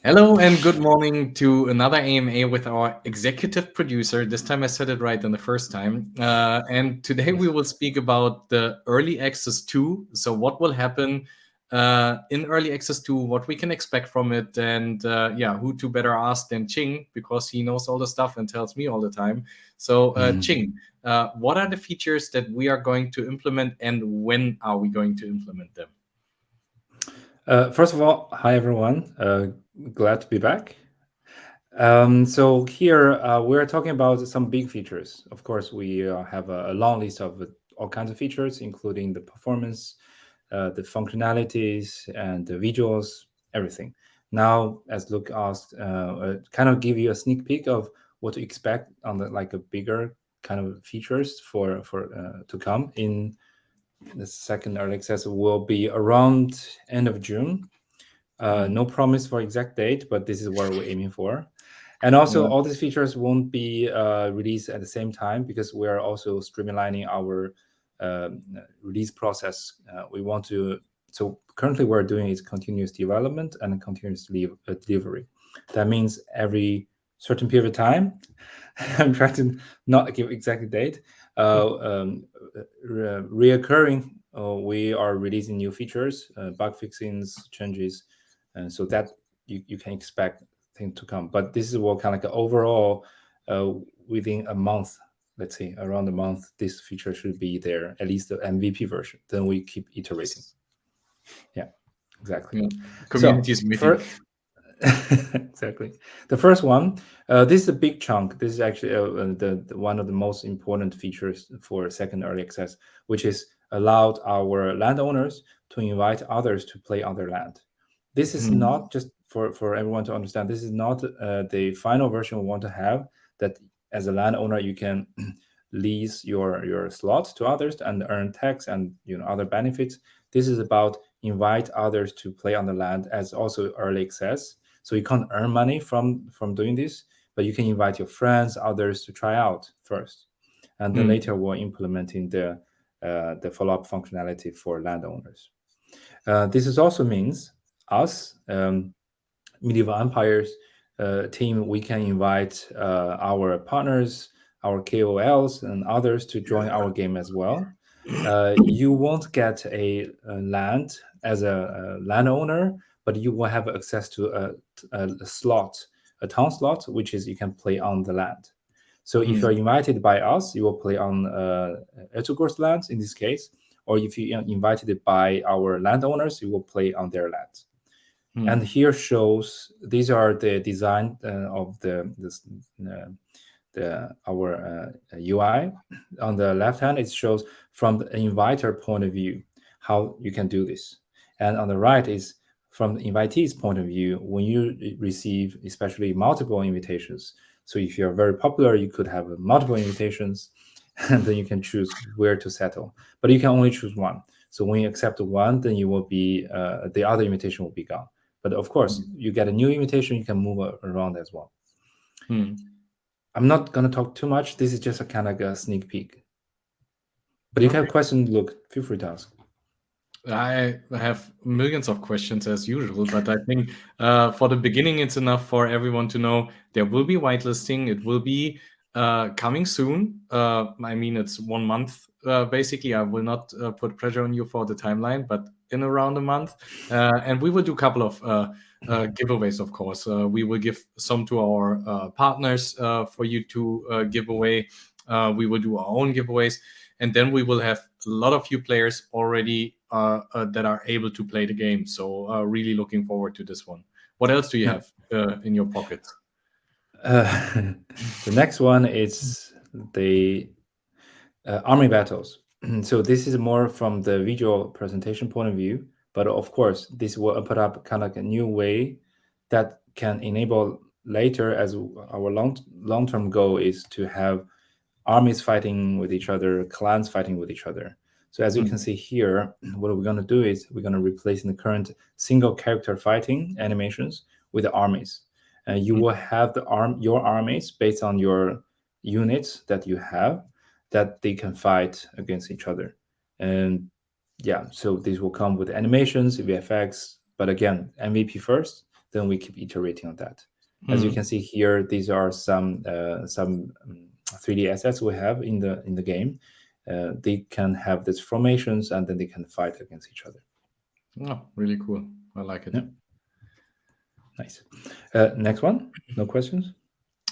Hello and good morning to another AMA with our executive producer. This time I said it right than the first time. And today we will speak about the Early Access 2. So, what will happen in Early Access 2, what we can expect from it, and who to better ask than Ching because he knows all the stuff and tells me all the time. So, Ching, what are the features that we are going to implement and when are we going to implement them? First of all, hi everyone. Glad to be back. So here we're talking about some big features. Of course, we have a long list of all kinds of features, including the performance, the functionalities, and the visuals, everything. Now, as Luke asked, kind of give you a sneak peek of what to expect on the like a bigger kind of features for to come in the second early access will be around end of June. No promise for exact date, but this is what we're aiming for. And also, Yeah. all these features won't be released at the same time because we are also streamlining our release process. We want to. So currently, we're doing is continuous development and continuous delivery. That means every certain period of time. I'm trying to not give exact date. Reoccurring, we are releasing new features, bug fixings, changes, and so that you can expect things to come. But this is what kind of like overall, uh, within a month, let's say around a month, this feature should be there, at least the MVP version. Then we keep iterating. Yeah, exactly. Yeah. So Communities meeting. for exactly the first one, this is a big chunk. This is actually the one of the most important features for second early access, which is allowed our landowners to invite others to play on their land. This is Hmm. not just for everyone to understand. This is not the final version we want to have. That as a landowner you can lease your slot to others and earn tax and other benefits. This is about invite others to play on the land as also early access, so you can't earn money from doing this, but you can invite your friends, others to try out first, and then Hmm. later we're implementing the follow-up functionality for landowners. This is also means us, medieval empires team, we can invite our partners, our KOLs and others to join our game as well. You won't get a land as a landowner, but you will have access to a slot, a town slot, which is you can play on the land. So if you're Hmm. invited by us, you will play on Ertuğrul's lands in this case, or if you invited by our landowners, you will play on their lands. And Hmm. here shows these are the design of the our UI. On the left hand, it shows from the inviter point of view how you can do this, and on the right is from the invitee's point of view when you receive especially multiple invitations. So if you're very popular, you could have multiple invitations, and then you can choose where to settle. But you can only choose one. So when you accept one, then you will be the other invitation will be gone. But of course, you get a new invitation, you can move around as well. Hmm. I'm not going to talk too much. This is just a kind of a sneak peek. But if you have Okay. questions, look, feel free to ask. I have millions of questions as usual, but I think for the beginning, it's enough for everyone to know there will be whitelisting. It will be coming soon. I mean, it's 1 month basically. I will not put pressure on you for the timeline, but in around a month. And we will do a couple of giveaways, of course. We will give some to our partners for you to give away. We will do our own giveaways, and then we will have a lot of you players already that are able to play the game. So really looking forward to this one. What else do you Yeah. have in your pockets? Uh, the next one is the army battles. So this is more from the visual presentation point of view, but of course, this will put up kind of like a new way that can enable later as our long-term goal is to have armies fighting with each other, clans fighting with each other. So as you can Hmm. see here, what we're going to do is we're going to replace the current single character fighting animations with the armies. And you will have your armies based on your units that you have that they can fight against each other. And yeah, so this will come with animations, VFX, but again, MVP first, then we keep iterating on that. As you can see here, these are some 3D assets we have in the game. They can have these formations, and then they can fight against each other. Oh, really cool. I like it. Yeah. Nice. Next one. No questions?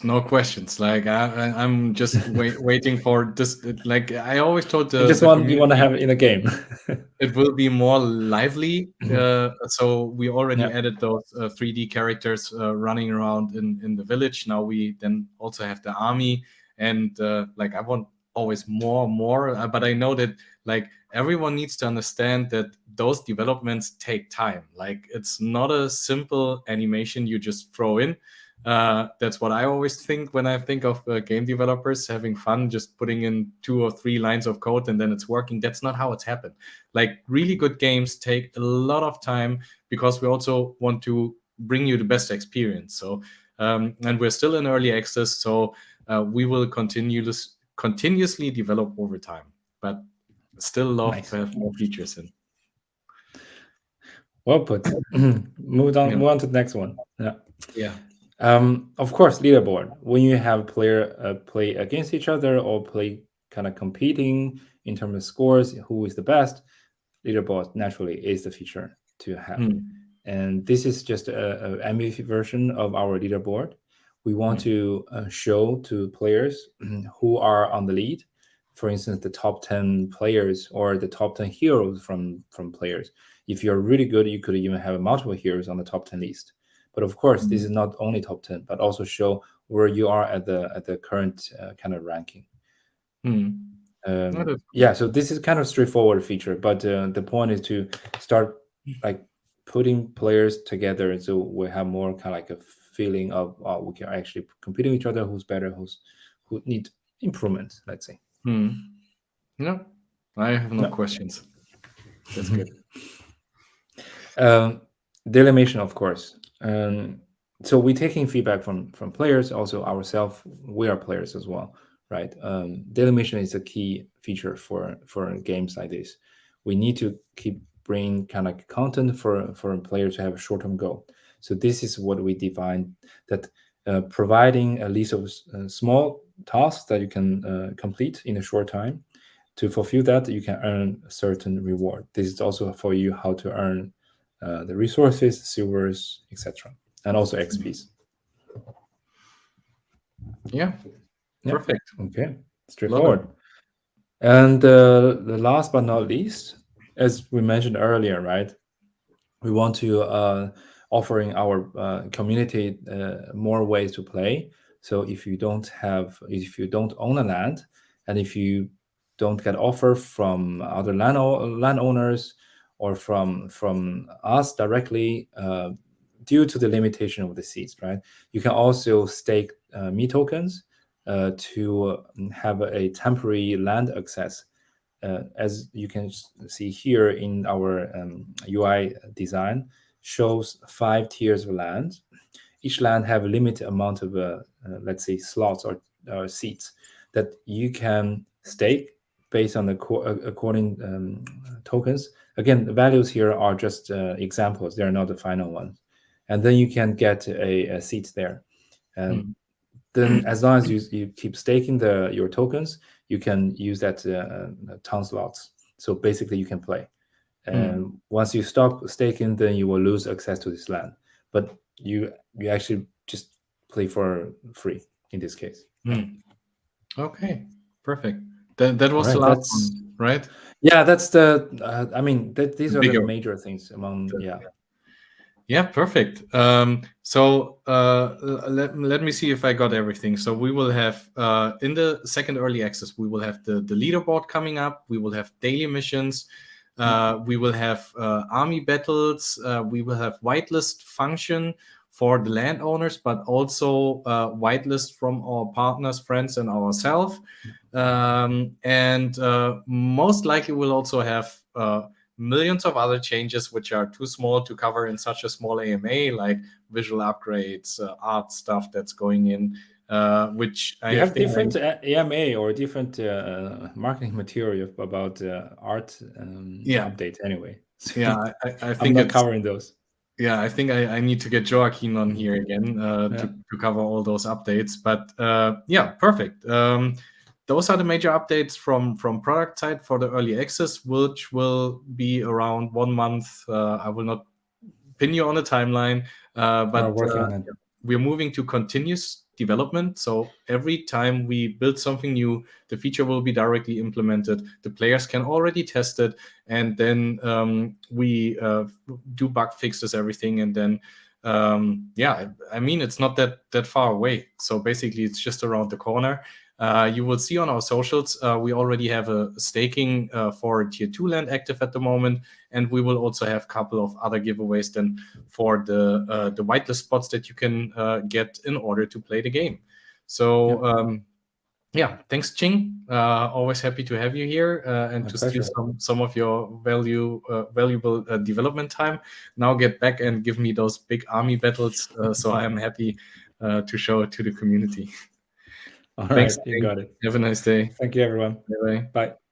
No questions. Like I'm just waiting for this. Like I always told You just the want to community, have it in a game. it will be more lively. So we already Yeah. added those 3D characters running around in the village. Now we then also have the army, and like I want always more. But I know that like everyone needs to understand that those developments take time. Like it's not a simple animation you just throw in. That's what I always think when I think of game developers having fun, just putting in 2 or 3 lines of code and then it's working. That's not how it's happened. Like really good games take a lot of time because we also want to bring you the best experience. So, and we're still in early access, so we will continuously develop over time, but still love to have more features in. Well put. Move on to the next one. Yeah. Of course, leaderboard. When you have player play against each other or play kind of competing in terms of scores, who is the best, leaderboard naturally is the feature to have. And this is just a MVP version of our leaderboard. We want to show to players who are on the lead. For instance, the top 10 players or the top 10 heroes from players. If you're really good, you could even have multiple heroes on the top 10 list. But of course, this is not only top 10, but also show where you are at the current kind of ranking. Yeah, so this is kind of straightforward feature, but the point is to start like putting players together, so we have more kind of like a feeling of we can actually compete with each other, who's better, who need improvement, let's say. No, I have no questions. That's good. Delimation, of course. So we're taking feedback from players, also ourselves. We are players as well, right? Delimation is a key feature for games like this. We need to keep bringing kind of content for players to have a short-term goal. So this is what we define, that providing a list of small tasks that you can complete in a short time. To fulfill that, you can earn a certain reward. This is also for you how to earn the resources, silvers, etc., and also XPs. Yeah. Perfect. Okay, straightforward. And the last but not least, as we mentioned earlier, right? We want to offering our community more ways to play. So if you don't own a land, and if you don't get offer from other landowners or from us directly, due to the limitation of the seeds, right? You can also stake me tokens to have a temporary land access. As you can see here in our UI design, shows 5 tiers of land. Each land have a limited amount of, let's say, slots or seats that you can stake based on the according tokens. Again, the values here are just examples; they are not the final ones. And then you can get a seat there. And then as long as you keep staking your tokens, you can use that town slots. So basically you can play. And once you stop staking, then you will lose access to this land. But you actually just play for free in this case. Okay, perfect. That was the last one, right? Yeah, that's the. I mean, these are the major things among. Yeah, perfect. So let me see if I got everything. So we will have in the second early access, we will have the leaderboard coming up. We will have daily missions. We will have army battles. We will have whitelist function for the landowners, but also whitelist from our partners, friends, and ourselves. And most likely we'll also have millions of other changes which are too small to cover in such a small AMA, like visual upgrades, art stuff that's going in, which you have different AMA or different marketing material about art update anyway. Yeah, I think I'm not covering those. Yeah, I think I need to get Joaquin on here again Yeah. to cover all those updates. But yeah, perfect. Those are the major updates from product side for the early access, which will be around 1 month. I will not pin you on a timeline, We're but working on it. we're moving to continuous development. So every time we build something new, the feature will be directly implemented. The players can already test it, and then we do bug fixes, everything, and then yeah, I mean, it's not that far away. So basically, it's just around the corner. You will see on our socials, we already have a staking for tier 2 land active at the moment, and we will also have a couple of other giveaways then for the whitelist spots that you can get in order to play the game. So yeah, thanks, Ching. Always happy to have you here and My to steal pleasure. some of your valuable development time. Now get back and give me those big army battles, so I am happy to show it to the community. All Thanks, right, you Ching. got it. Have a nice day. Thank you, everyone. Bye bye. Bye.